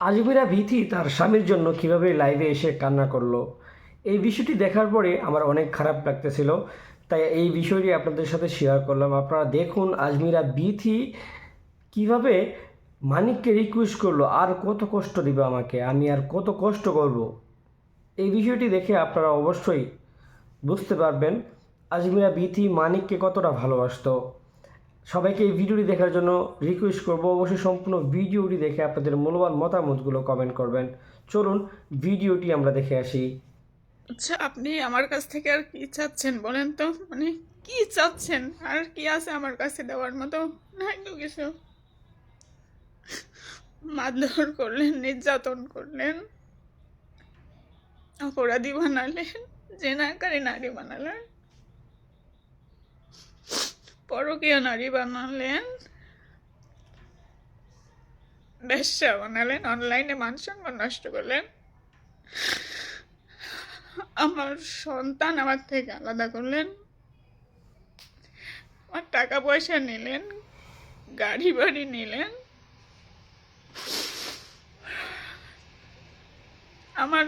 আজমিরা ভীতি তার স্বামীর জন্য কিভাবে লাইভে এসে কান্না করলো, এই বিষয়টি দেখার পরে আমার অনেক খারাপ লাগতেছিল। তাই এই বিষয়টি আপনাদের সাথে শেয়ার করলাম। আপনারা দেখুন আজমিরা ভীতি কিভাবে মানিককে রিকোয়েস্ট করলো, আর কত কষ্ট দিবে আমাকে, আমি আর কত কষ্ট করব। এই বিষয়টি দেখে আপনারা অবশ্যই বুঝতে পারবেন আজমিরা ভীতি মানিককে কতটা ভালোবাসতো। সবাইকে এই ভিডিওটি দেখার জন্য রিকোয়েস্ট করব, অবশ্যই সম্পূর্ণ ভিডিওটি দেখে আপনাদের মূল্যবান মতামতগুলো কমেন্ট করবেন। চলুন ভিডিওটি আমরা দেখে আসি। আচ্ছা, আপনি আমার কাছ থেকে আর কি চাচ্ছেন বলেন তো? মানে কি চাচ্ছেন? আর কি আছে আমার কাছে দেওয়ার মতো? নাই তো কিছু। মারধর করলেন, নির্যাতন করলেন, অপরাধী বানালেন, জেনাকারী নারী বানালেন, পরকীয়া নারী বানালেন, বেশ্যা বানালেন, অনলাইনে মান সম্মান নষ্ট করলেন, আমার সন্তান আমার থেকে আলাদা করলেন, আমার টাকা পয়সা নিলেন, গাড়ি বাড়ি নিলেন, আমার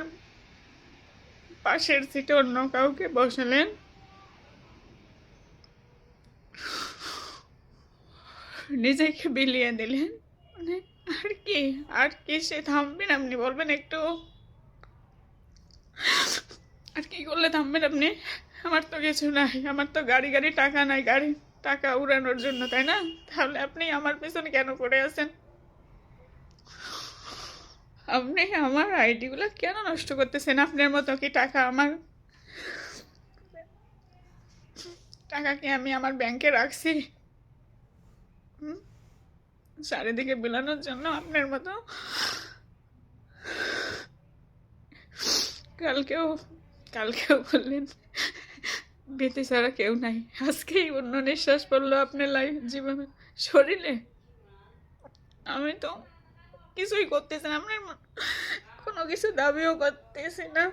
পাশের সিটে অন্য কাউকে বসালেন, নিজেকে বিলিয়ে দিলেন। মানে আর কি সে থামবেন? আপনি বলবেন একটু, আর কি করলে থামবেন আপনি? আমার তো কিছু নাই, আমার তো গাড়ি গাড়ি টাকা নাই, গাড়ি টাকা উড়ানোর জন্য, তাই না? তাহলে আপনি আমার পেছনে কেন পড়ে আছেন? আপনি আমার আইডিগুলো কেন নষ্ট করতেছেন? আপনার মতো কি টাকা কি আমি আমার ব্যাংকে রাখছি চারিদিকে বিলানোর জন্য? আপনার মতো কালকেও কালকেও বললেন ভীতি ছাড়া কেউ নাই, আজকেই অন্য নিঃশ্বাস পড়লো আপনার জীবনে, শরীরে। আমি তো কিছুই করতেছি না, আপনার কোনো কিছু দাবিও করতেছি না।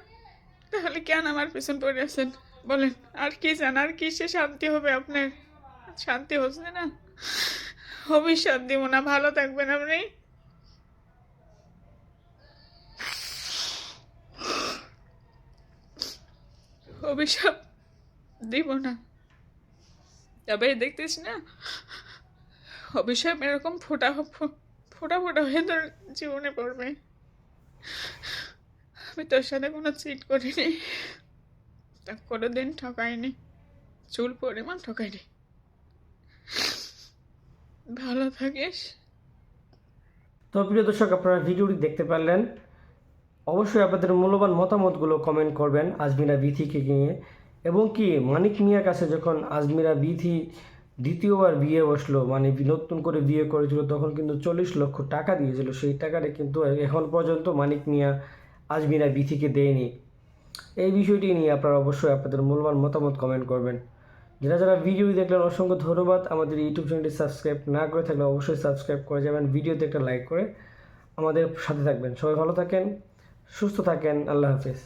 তাহলে কেন আমার পিছন পড়ে আছেন বলেন? আর কি চান? আর কি সে শান্তি হবে আপনার? শান্তি হচ্ছে না, অভিশাপ দিব না, ভালো থাকবেন আপনি। অভিশাপ দিব না, তবে দেখতেছি না অভিশাপ এরকম ফোটা ফোটা ফোটা হয়ে তোর জীবনে পড়বে। আমি তোর সাথে কোনো চিট করিনি, তা কোনোদিন ঠকাইনি, চুল পরিমাণ ঠকাইনি। ভালো থাকিস। তো প্রিয় দর্শক, আপনারা ভিডিওটি দেখতে পারলেন। অবশ্যই আপনাদের মূল্যবান মতামতগুলো কমেন্ট করবেন আজমিরা বিথিকে নিয়ে। এবং কি মানিক মিয়ার কাছে যখন আজমিরা বিথি দ্বিতীয়বার বিয়ে বসলো, মানে নতুন করে বিয়ে করেছিল, তখন কিন্তু 40 লক্ষ টাকা দিয়েছিল। সেই টাকাটা কিন্তু এখন পর্যন্ত মানিক মিয়া আজমিরা বিথিকে দেয়নি। এই বিষয়টি নিয়ে আপনারা অবশ্যই আপনাদের মূল্যবান মতামত কমেন্ট করবেন। যারা যারা ভিডিও দেখলেন অসংখ্য ধন্যবাদ। আমাদের ইউটিউব চ্যানেলটি সাবস্ক্রাইব না করে থাকলে অবশ্যই সাবস্ক্রাইব করে যাবেন, ভিডিওতে একটা লাইক করে আমাদের সাথে থাকবেন। সবাই ভালো থাকেন, সুস্থ থাকেন, আল্লাহ হাফেজ।